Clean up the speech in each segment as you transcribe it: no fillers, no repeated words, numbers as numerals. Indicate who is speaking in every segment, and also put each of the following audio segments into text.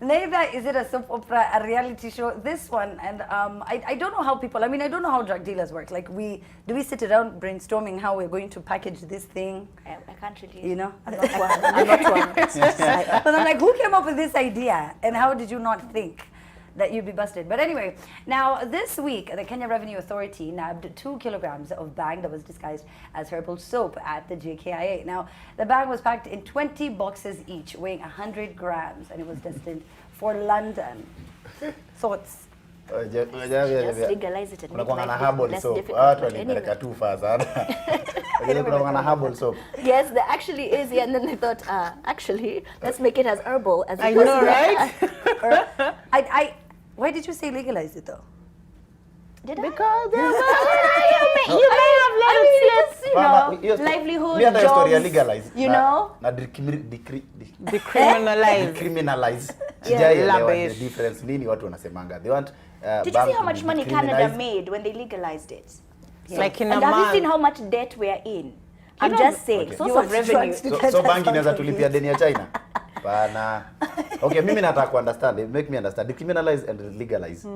Speaker 1: Neither is it a soap opera, a reality show. This one, and I don't know how people. I mean, I don't know how drug dealers work. Like, do we sit around brainstorming how we're going to package this thing?
Speaker 2: I can't really.
Speaker 1: You know,
Speaker 2: I'm not one. I'm not one.
Speaker 1: But I'm like, who came up with this idea, and how did you not think that you'd be busted? But anyway, now this week, the Kenya Revenue Authority nabbed 2 kilograms of bang that was disguised as herbal soap at the JKIA. Now, the bag was packed in 20 boxes each, weighing 100 grams, and it was destined for London. Thoughts?
Speaker 2: Just legalize it and make life less difficult. Yes, there actually is. Yeah, and then they thought, actually, let's make it as herbal as
Speaker 3: I know, right?
Speaker 1: Why did you say legalize it though?
Speaker 3: Because you may have livelihood, jobs, you know?
Speaker 4: Decriminalize. The difference nini watu wanasemanga. They want
Speaker 2: Did you see how much money Canada made when they legalized it?
Speaker 3: Yes. Like in a
Speaker 2: and
Speaker 3: month.
Speaker 2: have you seen how much debt we're in? I'm just saying, source of revenue.
Speaker 4: So banki inaweza tulipia deni ya China? Bana. Okay, mimi nataka understand. Make me understand. Decriminalize and legalize.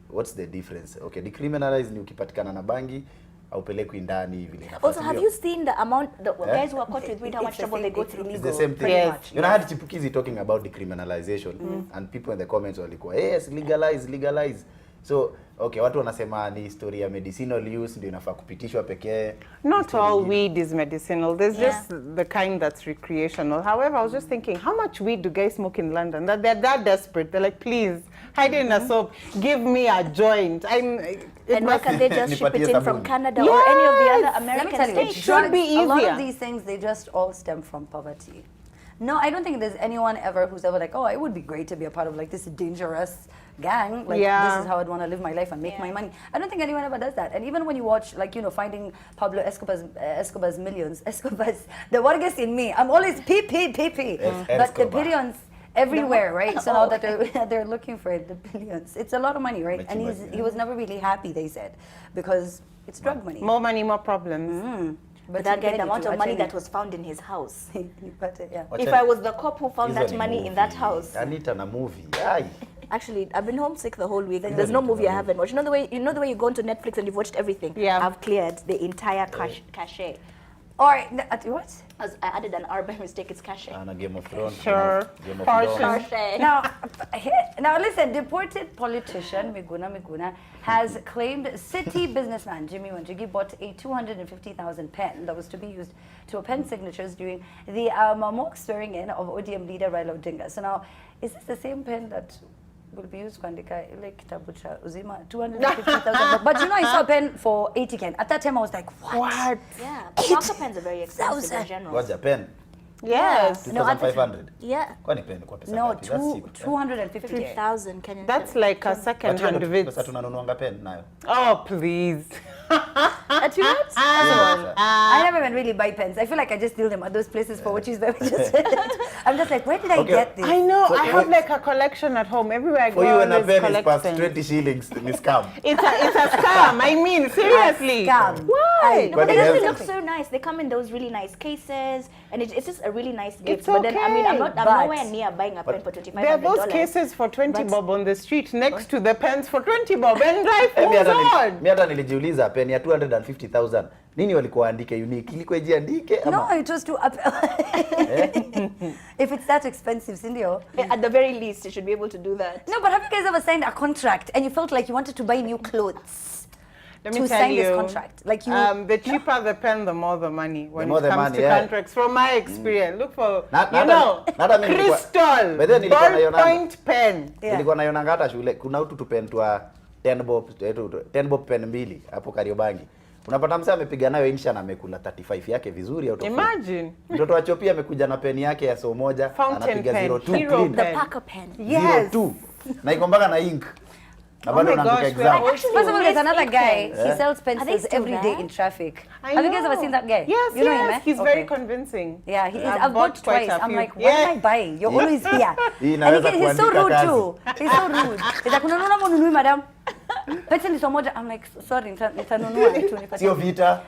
Speaker 4: What's the difference? Okay, decriminalize ni ukipatikana na bangi au pelekwi ndani vile inafaa.
Speaker 2: Also, have you seen the amount, the guys who are caught with weed, how much trouble they go through legal?
Speaker 4: It's the same thing. Yes. You know, I had Chipukizi talking about decriminalization and people in the comments walikuwa, yes, legalize. So, okay, watu wanasema ni story ya medicinal use ndio inafaa kupitishwa pekee.
Speaker 3: Not all weed is medicinal. There's just the kind that's recreational. However, I was just thinking, how much weed do guys smoke in London? That they're that desperate. They're like, please, hide it in a soap. Give me a joint.
Speaker 2: And why can't they just ship it in from Canada or any of the other American states?
Speaker 3: It should be easier.
Speaker 1: A lot of these things, they just all stem from poverty. No, I don't think there's anyone ever who's ever like, oh, it would be great to be a part of like this dangerous gang. Like, this is how I'd want to live my life and make my money. I don't think anyone ever does that. And even when you watch, like, you know, finding Pablo Escobar's millions, the Vargas in me, I'm always pee. But the billions everywhere, right? So now that they're looking for it, the billions. It's a lot of money, right? And he was never really happy, they said, because it's drug money.
Speaker 3: More money, more problems.
Speaker 2: But that guy, the amount of money that was found in his house.
Speaker 1: Yeah.
Speaker 2: If I was the cop who found that money in that house.
Speaker 4: Anita na movie.
Speaker 2: Actually, I've been homesick the whole week. There's no movie I haven't watched. You know the way you go onto Netflix and you've watched everything? Yeah. I've cleared the entire cache.
Speaker 1: Or what?
Speaker 2: I added an R by mistake. It's cache.
Speaker 4: And a Game of Thrones.
Speaker 3: Sure.
Speaker 4: Game of Thrones.
Speaker 1: Now listen, deported politician Miguna has claimed city businessman Jimmy Wanjigi bought a 250,000 pen that was to be used to append signatures during the mock swearing-in of ODM leader Raila Odinga. So now, is this the same pen that will be used kuandika ile kitabu cha uzima 250,000? But you know, I saw a pen for 80 Ken. At that time, I was like, what?
Speaker 2: Yeah, marker pens are very expensive in general.
Speaker 4: What's a pen?
Speaker 3: Yes.
Speaker 4: 2,500.
Speaker 2: Yeah.
Speaker 4: Kwani pen kwa pesa
Speaker 1: No,
Speaker 4: ngapi?
Speaker 1: 250,000
Speaker 2: Kenyan.
Speaker 3: That's like a second-hand vid.
Speaker 4: Sasa tunanunuanga pen nayo.
Speaker 3: Oh, please.
Speaker 2: At you what?
Speaker 1: I never even really buy pens. I feel like I just steal them at those places for which is very just. I'm just like, where did I get this?
Speaker 3: I know. I have like a collection at home. Everywhere I go,
Speaker 4: for you, when a pen is past
Speaker 3: pens.
Speaker 4: 20 shillings, it's scam.
Speaker 3: It's a scam. I mean, seriously.
Speaker 1: Scam.
Speaker 3: Why?
Speaker 2: No, but they really look so nice. They come in those really nice cases, and it's just a really nice gift.
Speaker 3: It's
Speaker 2: but then, I mean, I'm
Speaker 3: okay,
Speaker 2: nowhere near buying a pen for $2,500.
Speaker 3: There are those cases for 20 bob on the street next to the pens for 20 bob, and life moves on.
Speaker 4: Mimi hata nilijiuliza pen ya 250,000 nini walikuwa andike unique ilikuwa ijiandike ama
Speaker 1: No, it was too if it's that expensive, Cindy.
Speaker 2: At the very least, you should be able to do that.
Speaker 1: No, but have you guys ever signed a contract and you felt like you wanted to buy new clothes?
Speaker 3: Let me
Speaker 1: to
Speaker 3: tell
Speaker 1: sign
Speaker 3: you,
Speaker 1: this contract, like you.
Speaker 3: The cheaper the pen, the more the money. When
Speaker 4: the
Speaker 3: it comes to contracts, from my experience, look for crystal, ballpoint pen.
Speaker 4: Nilikuwa naionanga hata shule. Kuna utu pen twa 10 bob pen mbili hapo Kariobangi. Unapata msee amepiga nayo insha na amekula 35 yake vizuri out of.
Speaker 3: Imagine.
Speaker 4: Mtoto wa Chopia amekuja na pen yake ya so moja anapiga 02 clean.
Speaker 2: The Parker pen.
Speaker 1: Yes.
Speaker 4: 02. Na iko mpaka na ink.
Speaker 3: Oh my gosh,
Speaker 1: first of all, there's another guy. He sells pencils every day in traffic. Have you guys ever seen that guy?
Speaker 3: Yes,
Speaker 1: you know him, eh?
Speaker 3: He's very convincing.
Speaker 1: Yeah, he is. I've bought twice. I'm like, what am I buying? You're always here. And he's so rude too. He's so rude. He's like, unanunua mununui madam. Pencil ni so moja. I'm like, sorry, nitanunua tu.
Speaker 4: Sio vita.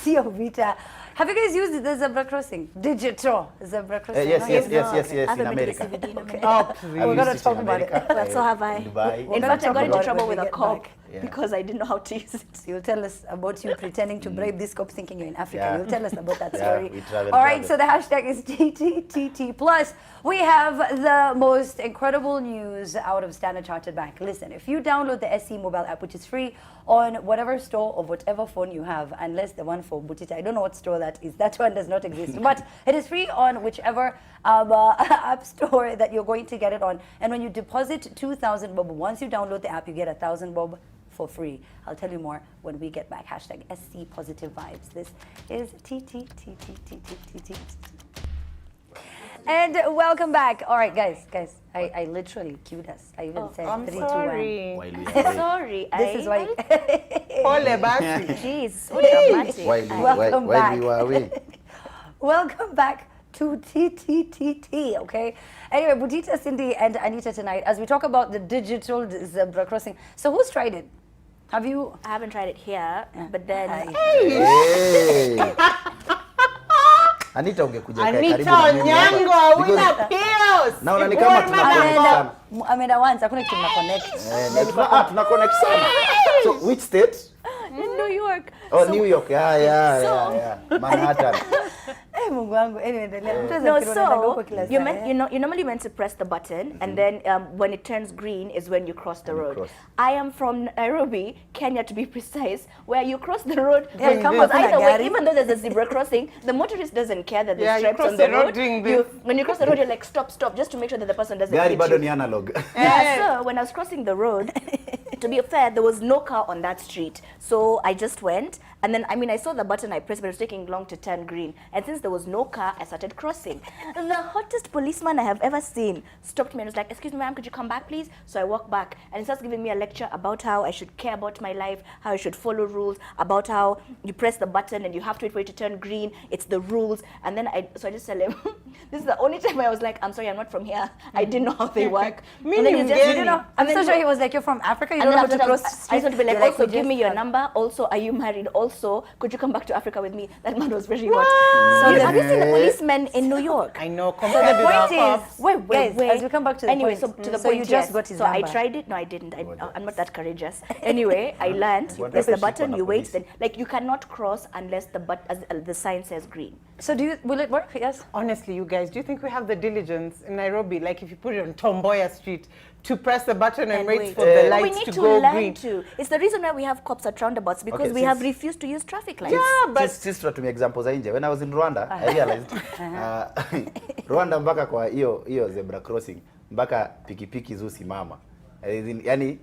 Speaker 1: Sio vita. Have you guys used the zebra crossing? Digital zebra crossing?
Speaker 4: Yes,
Speaker 1: No?
Speaker 4: yes,
Speaker 2: I haven't
Speaker 4: in
Speaker 2: been to
Speaker 4: America.
Speaker 2: CBD in America.
Speaker 3: Oh, please.
Speaker 1: We're gonna talk about it.
Speaker 2: Well, so have I.
Speaker 4: Dubai.
Speaker 2: In fact, I got into
Speaker 1: about it
Speaker 2: trouble
Speaker 1: when
Speaker 2: with
Speaker 1: we
Speaker 2: a
Speaker 1: get
Speaker 2: cop
Speaker 1: back.
Speaker 4: Yeah.
Speaker 2: because I didn't know how to use it.
Speaker 1: You'll tell us about you pretending to bribe this cop thinking you're in Africa.
Speaker 4: Yeah.
Speaker 1: You'll tell us about that
Speaker 4: Yeah,
Speaker 1: story.
Speaker 4: we travel,
Speaker 1: All right,
Speaker 4: travel.
Speaker 1: so the hashtag is TTTT. Plus, we have the most incredible news out of Standard Chartered Bank. Listen, if you download the SC mobile app, which is free on whatever store of whatever phone you have, unless the one for Butita, I don't know what store that is. That one does not exist. But it is free on whichever app store that you're going to get it on. And when you deposit 2,000 bob, once you download the app, you get 1,000 bob for free. I'll tell you more when we get back. Hashtag SC Positive Vibes. This is TTTTTTTT. And welcome back. All right, guys, I literally queued us. I even said
Speaker 3: I'm
Speaker 1: 3, 2, 1.
Speaker 3: sorry.
Speaker 4: While we are
Speaker 2: Sorry,
Speaker 1: This is why.
Speaker 3: Ole basi.
Speaker 2: Jeez, so dramatic.
Speaker 1: Welcome
Speaker 4: while
Speaker 1: back.
Speaker 4: we were away.
Speaker 1: Welcome back to TTTT, okay? Anyway, Budita, Cindy, and Anita tonight as we talk about the digital zebra crossing. So who's tried it? Have you?
Speaker 2: I haven't tried it here, but then
Speaker 4: Hey. Anita ungekuja kae karibu
Speaker 3: Anita
Speaker 4: na mimi hapa.
Speaker 3: Onyango, with
Speaker 4: Because-
Speaker 3: a pills.
Speaker 4: Naona ni kama tuna connect sana.
Speaker 1: Ameenda once, hakuna kitu mna connect.
Speaker 4: Tuna connect sana. So which state?
Speaker 2: in New York.
Speaker 4: Oh, New York. Yeah. Manhattan.
Speaker 1: Eh, Mungu wangu. Anyway, endelea. Mtu
Speaker 2: No,
Speaker 1: anaweza kuona huko
Speaker 2: so
Speaker 1: kila
Speaker 2: you
Speaker 1: saa,
Speaker 2: meant you normally meant to press the button, and then when it turns green is when you cross the
Speaker 4: And you
Speaker 2: road.
Speaker 4: cross.
Speaker 2: I am from Nairobi, Kenya, to be precise, where you cross the road.
Speaker 1: Yeah,
Speaker 2: because
Speaker 1: come on,
Speaker 2: either
Speaker 1: Gary.
Speaker 2: way, even though there's a zebra crossing, the motorist doesn't care that
Speaker 3: Yeah,
Speaker 2: there's
Speaker 3: you
Speaker 2: stripes
Speaker 3: cross
Speaker 2: on the
Speaker 3: the road
Speaker 2: road.
Speaker 3: doing
Speaker 2: You,
Speaker 3: this.
Speaker 2: when you cross the road, you're like stop, just to make sure that the person doesn't
Speaker 4: Gari
Speaker 2: hit
Speaker 4: bado
Speaker 2: you.
Speaker 4: ni analog.
Speaker 2: Yeah, so when I was crossing the road, to be fair, there was no car on that street. So I just went, and then, I saw the button, I pressed, but it was taking long to turn green. And since there was no car, I started crossing. And the hottest policeman I have ever seen stopped me and was like, excuse me, ma'am, could you come back, please? So I walked back, and he starts giving me a lecture about how I should care about my life, how I should follow rules, about how you press the button and you have to wait for it to turn green. It's the rules. And then I just tell him, this is the only time I was like, I'm sorry, I'm not from here. I didn't know how they work. And then he just,
Speaker 3: you know,
Speaker 1: I'm so sure he was like, you're from Africa, you
Speaker 2: and
Speaker 1: don't
Speaker 2: then
Speaker 1: know how
Speaker 2: after
Speaker 1: to
Speaker 2: that,
Speaker 1: cross
Speaker 2: I just want to be like,
Speaker 1: You're
Speaker 2: also
Speaker 1: we
Speaker 2: give me
Speaker 1: just
Speaker 2: your
Speaker 1: have-
Speaker 2: number. Also, are you married? Also, could you come back to Africa with me? That man was very hot.
Speaker 1: So
Speaker 2: So have you seen the policemen in New York?
Speaker 3: I know,
Speaker 1: So
Speaker 3: compared
Speaker 1: the
Speaker 3: with our
Speaker 1: point
Speaker 3: cops.
Speaker 1: is,
Speaker 2: Wait,
Speaker 1: guys, as we come back to the
Speaker 2: anyway,
Speaker 1: point,
Speaker 2: so to the
Speaker 1: so
Speaker 2: point,
Speaker 1: you just
Speaker 2: yes.
Speaker 1: got his
Speaker 2: So I
Speaker 1: number.
Speaker 2: tried it. No, I didn't. I'm not that courageous. Anyway, I learned. You
Speaker 4: What
Speaker 2: press the
Speaker 4: happened?
Speaker 2: button, you wait.
Speaker 4: Police.
Speaker 2: Then, like, you cannot cross unless the sign says green.
Speaker 1: So will it work? Yes.
Speaker 3: Honestly, you guys, do you think we have the diligence in Nairobi, like if you put it on Tomboya Street, to press the button and wait for the
Speaker 2: But we
Speaker 3: lights
Speaker 2: need
Speaker 3: to
Speaker 2: to
Speaker 3: go
Speaker 2: learn
Speaker 3: green?
Speaker 2: to. It's the reason why we have cops at roundabouts, because
Speaker 4: Okay,
Speaker 2: we have
Speaker 4: since-
Speaker 2: refused to use traffic lights.
Speaker 3: Yeah, but
Speaker 4: Sisi tunatumia examples za nje. When I was in Rwanda, I realized Rwanda mpaka kwa hiyo zebra crossing mpaka pikipiki zusimama. Yani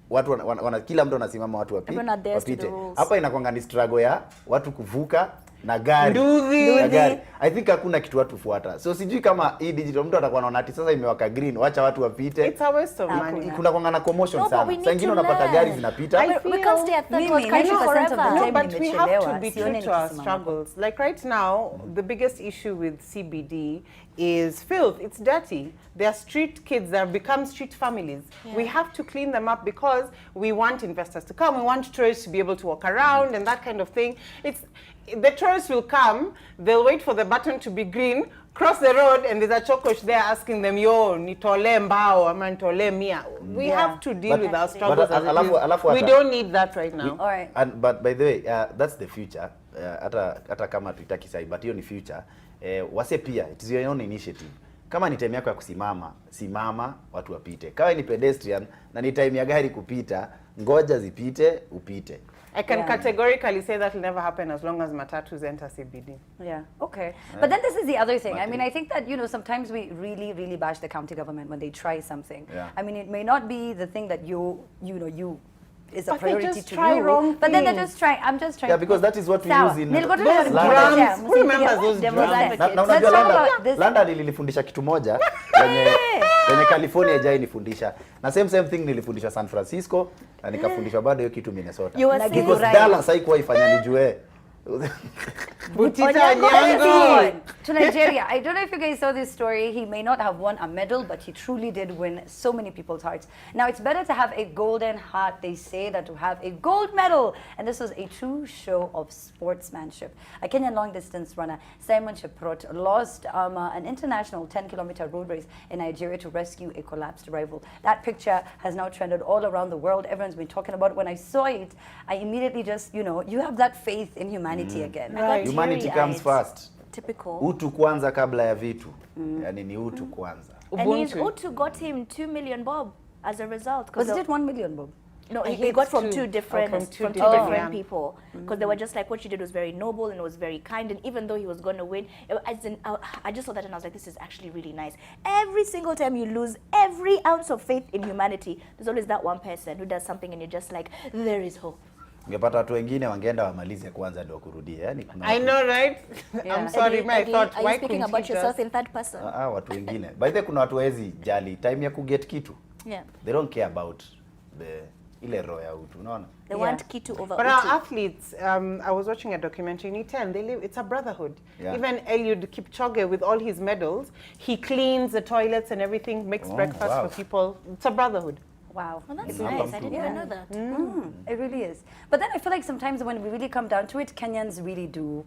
Speaker 4: watu kila mtu anasimama, watu
Speaker 2: Everyone adheres to the
Speaker 4: wapite.
Speaker 2: rules.
Speaker 4: Hapa inakuanga ni struggle ya watu kuvuka na gari.
Speaker 3: Nduthi.
Speaker 4: Na gari. I think hakuna kitu watu fuata. So sijui kama hii digital mtu atakuwa anaona ati sasa imewaka green, wacha watu wapite.
Speaker 3: it's a waste of money.
Speaker 4: Kuna kwanga na commotion
Speaker 2: No, but we
Speaker 4: sana.
Speaker 2: need
Speaker 4: Saa ingine
Speaker 2: to
Speaker 4: unapata
Speaker 2: learn.
Speaker 4: gari zinapita.
Speaker 2: We can't stay at third
Speaker 1: Mimi,
Speaker 2: world country
Speaker 1: 90% of the
Speaker 2: forever.
Speaker 1: time-
Speaker 3: No, but we have to be
Speaker 1: nimechelewa,
Speaker 3: true
Speaker 1: sioni
Speaker 3: to our
Speaker 1: nikisimama.
Speaker 3: struggles. Like right now, the biggest issue with CBD is filth. It's dirty. There are street kids that have become street families. We have to clean them up because we want investors to come. We want tourists to be able to walk around and that kind of thing. The tourists will come, they'll wait for the button to be green, cross the road, and there's a chokosh there asking them, yo, nitole mbao, ama nitole mia. We have to deal
Speaker 4: But-
Speaker 3: with our
Speaker 4: but
Speaker 3: struggles as it
Speaker 4: alafu
Speaker 3: is. We
Speaker 4: hata-
Speaker 3: don't need that right now.
Speaker 1: All right.
Speaker 4: But by the way, that's the future. Hata kama tuitaki sai, but hiyo ni future. Wase pia, it is your own initiative. Kama ni time yako ya kusimama, simama, watu wapite. Kama ni pedestrian na ni time ya gari kupita, ngoja zipite, upite.
Speaker 3: I can
Speaker 1: Yeah.
Speaker 3: categorically say that will never happen as long as matatus enter CBD.
Speaker 1: Yeah, okay. But then this is the other thing. I think that, sometimes we really, really bash the county government when they try something.
Speaker 4: Yeah.
Speaker 1: It may not be the thing that you is a
Speaker 3: But they
Speaker 1: priority
Speaker 3: just
Speaker 1: to
Speaker 3: try
Speaker 1: you.
Speaker 3: wrong
Speaker 1: But then they're
Speaker 3: things.
Speaker 1: just trying. I'm just trying.
Speaker 4: Yeah, because that is what we
Speaker 1: Sawa.
Speaker 4: use in
Speaker 1: Nilikuwa tu
Speaker 4: those
Speaker 1: nataka
Speaker 4: drums.
Speaker 1: kukuletea,
Speaker 3: Who remembers
Speaker 1: msinipigie
Speaker 3: those
Speaker 1: devil's
Speaker 3: drums?
Speaker 1: advocate.
Speaker 4: Na
Speaker 1: Let's
Speaker 4: unajua
Speaker 1: talk about this.
Speaker 4: Landa lilifundisha kitu moja yenye California hajai nifundisha. Na same thing nilifundisha San Francisco na nikafundishwa bado hiyo kitu Minnesota.
Speaker 2: You were
Speaker 1: Na
Speaker 2: saying-
Speaker 4: Because
Speaker 1: Right.
Speaker 4: Dallas haikuwa ifanya nijue.
Speaker 3: Butita
Speaker 2: Onyango
Speaker 3: Onyango.
Speaker 1: To Nigeria. I don't know if you guys saw this story. He may not have won a medal, but he truly did win so many people's hearts. Now, it's better to have a golden heart, they say, than to have a gold medal. And this was a true show of sportsmanship. A Kenyan long-distance runner, Simon Cheprot, lost an international 10-kilometer road race in Nigeria to rescue a collapsed rival. That picture has now trended all around the world. Everyone's been talking about it. When I saw it, I immediately just, you know, you have that faith in humanity again.
Speaker 2: Right.
Speaker 4: Humanity comes first.
Speaker 2: Typical.
Speaker 4: Utu kwanza kabla ya vitu. Yani ni utu kwanza.
Speaker 2: And his Utu got him 2 million bob as a result.
Speaker 1: Was it 1 million, Bob?
Speaker 2: No, he got from two different people, because they were just like, what you did was very noble and it was very kind, and even though he was going to win, I just saw that and I was like, this is actually really nice. Every single time you lose every ounce of faith in humanity, there's always that one person who does something and you're just like, there is hope.
Speaker 4: Ungepata watu wengine wangeenda wamalize kwanza ndio kurudie. Yani
Speaker 3: I know, right? I'm sorry, I thought,
Speaker 2: are
Speaker 3: why
Speaker 2: you speaking about yourself in third person?
Speaker 4: watu wengine. By the way, kuna watu wezi jali time ya kuget kitu.
Speaker 2: Yeah.
Speaker 4: They don't care about ile roho ya utu, unaona?
Speaker 2: They want Kitu over
Speaker 3: But
Speaker 2: Utu.
Speaker 3: our athletes, I was watching a documentary in Iten, they live, it's a brotherhood.
Speaker 4: Yeah.
Speaker 3: Even Eliud Kipchoge, with all his medals, he cleans the toilets and everything, makes breakfast for people. It's a brotherhood.
Speaker 1: Wow.
Speaker 2: Well, that's
Speaker 4: It's
Speaker 2: nice.
Speaker 4: not
Speaker 2: I didn't
Speaker 1: Yeah.
Speaker 2: even know that.
Speaker 1: It really is. But then I feel like sometimes when we really come down to it, Kenyans really do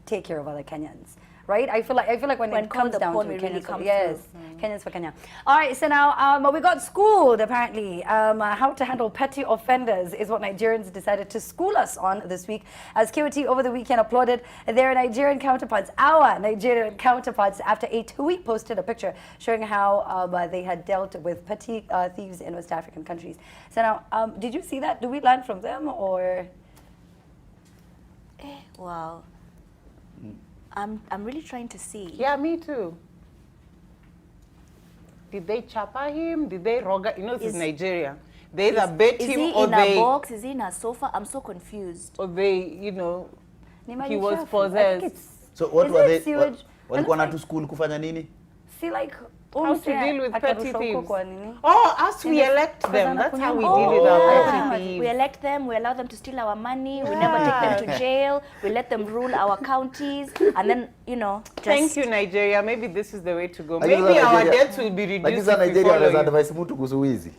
Speaker 1: take care of other Kenyans, right? I feel like when it comes down to it,
Speaker 2: we really
Speaker 1: Kenyans,
Speaker 2: come
Speaker 1: yes, Kenyans for Kenya. All right, so now we got schooled apparently. How to handle petty offenders is what Nigerians decided to school us on this week, as KOT over the weekend applauded their Nigerian counterparts, our Nigerian counterparts, after a tweet posted a picture showing how they had dealt with petty thieves in West African countries. So now, did you see that? Do we learn from them or?
Speaker 2: Wow. I'm really trying to see.
Speaker 3: Yeah, me too. Did they chapa him? Did they roga? You know, this is Nigeria. They either bet him
Speaker 2: he
Speaker 3: or
Speaker 2: in
Speaker 3: they...
Speaker 2: a box? Is he in a sofa? I'm so confused.
Speaker 3: Or they, you know,
Speaker 1: Nima,
Speaker 3: he
Speaker 1: you
Speaker 3: was
Speaker 1: careful. I
Speaker 3: possessed.
Speaker 1: think it's,
Speaker 4: So what
Speaker 1: is
Speaker 4: were
Speaker 1: it
Speaker 4: they?
Speaker 1: sewage?
Speaker 4: Walikuwa
Speaker 1: It
Speaker 4: na
Speaker 1: looks
Speaker 4: tu school kufanya nini?
Speaker 1: See, like,
Speaker 3: How to deal with petty thieves.
Speaker 1: nini?
Speaker 3: Oh, us, we elect them. That's how we deal with our
Speaker 2: Yeah.
Speaker 3: petty thieves.
Speaker 2: We elect them, we allow them to steal our money, we never take them to jail, we let them rule our counties, and then, you know, just...
Speaker 3: Thank you, Nigeria. Maybe this is the way to go.
Speaker 4: Lakini
Speaker 3: Maybe
Speaker 4: sasa
Speaker 3: our
Speaker 4: Nigeria-
Speaker 3: debts will be reduced
Speaker 4: Lakini
Speaker 3: if
Speaker 4: sasa
Speaker 3: we
Speaker 4: Nigeria
Speaker 3: follow
Speaker 4: wanaweza
Speaker 3: you.
Speaker 4: advise mtu kuhusu wizi.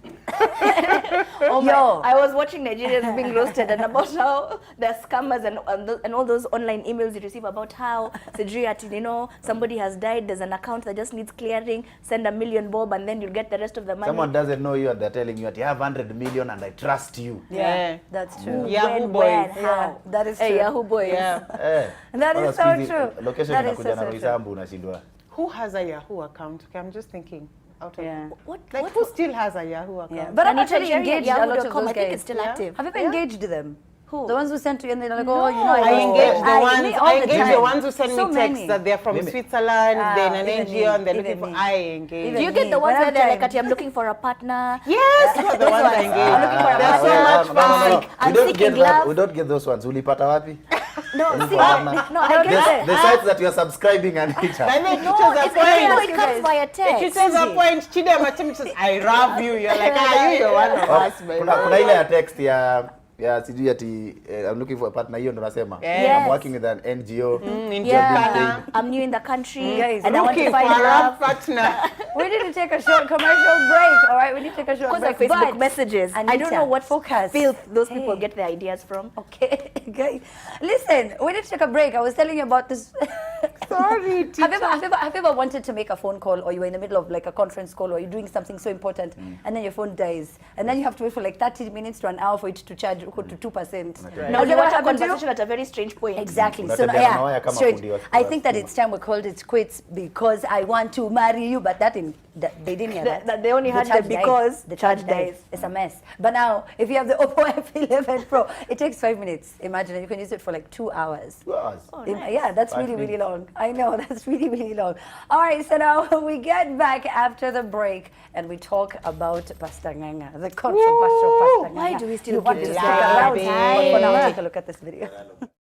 Speaker 2: Oh my,
Speaker 1: Yo.
Speaker 2: I was watching Nigerians being roasted and about how the scammers and all those online emails you receive about how Sejriat, you know, somebody has died, there's an account that just needs clearing, send 1 million bob and then you'll get the rest of the money.
Speaker 4: Someone doesn't know you and they're telling you that you have 100 million and I trust you.
Speaker 3: Yeah.
Speaker 1: That's true.
Speaker 3: Yahoo
Speaker 2: When,
Speaker 3: boys.
Speaker 2: how?
Speaker 1: Yeah, that is
Speaker 2: Hey,
Speaker 1: true.
Speaker 2: Yahoo boys.
Speaker 3: Yeah.
Speaker 1: That is so true.
Speaker 4: Location
Speaker 1: That is
Speaker 4: inakuja na
Speaker 1: so true.
Speaker 4: Roysambu unashindwa.
Speaker 3: Who has a Yahoo account? Okay, I'm just thinking out of...
Speaker 1: Yeah.
Speaker 3: Like, who still has a Yahoo account?
Speaker 1: Yeah. But I've
Speaker 2: Anita
Speaker 1: actually
Speaker 2: Jerry at
Speaker 1: engaged a lot of
Speaker 2: yahoo.com,
Speaker 1: those
Speaker 2: I think
Speaker 1: guys.
Speaker 2: it's still
Speaker 3: Yeah.
Speaker 2: active.
Speaker 1: Have you ever engaged them?
Speaker 2: Who?
Speaker 1: The ones who sent you and they're like, oh, you know,
Speaker 3: I engage the ones.
Speaker 1: me all
Speaker 3: I
Speaker 1: the
Speaker 3: engage
Speaker 1: time.
Speaker 3: the ones who send
Speaker 1: So
Speaker 3: me texts
Speaker 1: many.
Speaker 3: that they're from
Speaker 4: Mimi.
Speaker 3: Switzerland, they're in an
Speaker 1: even
Speaker 3: NGO, and they're
Speaker 1: me,
Speaker 3: looking for.
Speaker 1: even me.
Speaker 3: I engage.
Speaker 1: Even
Speaker 2: Do you get
Speaker 1: me.
Speaker 2: the ones
Speaker 1: But
Speaker 2: where
Speaker 1: I'm
Speaker 2: they're like,
Speaker 1: trying.
Speaker 2: I'm looking for a partner?
Speaker 3: Yes, those are the ones I engage.
Speaker 2: I'm looking for a
Speaker 3: They're so
Speaker 2: partner.
Speaker 3: much fun.
Speaker 2: I'm
Speaker 4: We don't
Speaker 2: sick
Speaker 4: get
Speaker 2: in
Speaker 4: that.
Speaker 2: love.
Speaker 4: We don't get those ones. Ulipata wapi?
Speaker 2: No, see,
Speaker 4: partner.
Speaker 2: no, I get it.
Speaker 4: The sites that you are subscribing and each
Speaker 3: And then
Speaker 2: No,
Speaker 3: teachers
Speaker 2: it's
Speaker 3: are
Speaker 2: no,
Speaker 3: point.
Speaker 2: it comes via
Speaker 3: If
Speaker 2: text.
Speaker 3: you say the point, Chidi Amachemi says, I love you. You're like, you're one of us, baby.
Speaker 4: kuna ile ya text ya sijui ati I'm looking for a partner, hiyo ndo nasema.
Speaker 2: Yes.
Speaker 4: I'm working with an NGO.
Speaker 2: Yeah, I'm new in the country
Speaker 1: Guys,
Speaker 2: and I want
Speaker 3: Looking
Speaker 2: to
Speaker 3: for
Speaker 2: find
Speaker 3: a
Speaker 2: love.
Speaker 3: partner.
Speaker 1: We need to take a short commercial break. All right, we need to take a short
Speaker 2: Because
Speaker 1: break.
Speaker 2: of Facebook
Speaker 1: But,
Speaker 2: messages. I don't
Speaker 1: Anita,
Speaker 2: know what
Speaker 1: focus.
Speaker 2: filth those people
Speaker 1: Hey.
Speaker 2: get their ideas from.
Speaker 1: Okay, guys. Listen, we need to take a break. I was telling you about this.
Speaker 3: Sorry, teacher.
Speaker 1: Have you ever wanted to make a phone call, or you were in the middle of like a conference call, or you're doing something so important, and then your phone dies, and then you have to wait for like 30 minutes to an hour for it to charge to 2%.
Speaker 4: Right.
Speaker 2: Now
Speaker 1: Has
Speaker 2: you
Speaker 1: that
Speaker 2: want a
Speaker 1: happened to you?
Speaker 2: conversation at a very strange point.
Speaker 1: Exactly. So
Speaker 4: Unatembea na waya
Speaker 1: yeah,
Speaker 4: kama
Speaker 1: straight.
Speaker 4: fundi wa-
Speaker 1: I think that it's time we called it quits because I want to marry you, but they didn't hear that.
Speaker 2: That they only had
Speaker 1: charge
Speaker 2: the because
Speaker 1: the charge dies. It's a mess. But now, if you have the Oppo F11 Pro, it takes 5 minutes. Imagine, and you can use it for like 2 hours. Yeah, that's
Speaker 4: 5
Speaker 1: really, really
Speaker 4: minutes.
Speaker 1: long. I know, that's really, really long. All right, so now we get back after the break and we talk about Pastor Nganga, the controversial Pastor Nganga.
Speaker 2: Why do we still
Speaker 1: You want
Speaker 2: give
Speaker 1: to
Speaker 2: this
Speaker 1: stick
Speaker 2: guy
Speaker 1: around?
Speaker 2: time?
Speaker 1: But for now, take a look at this video.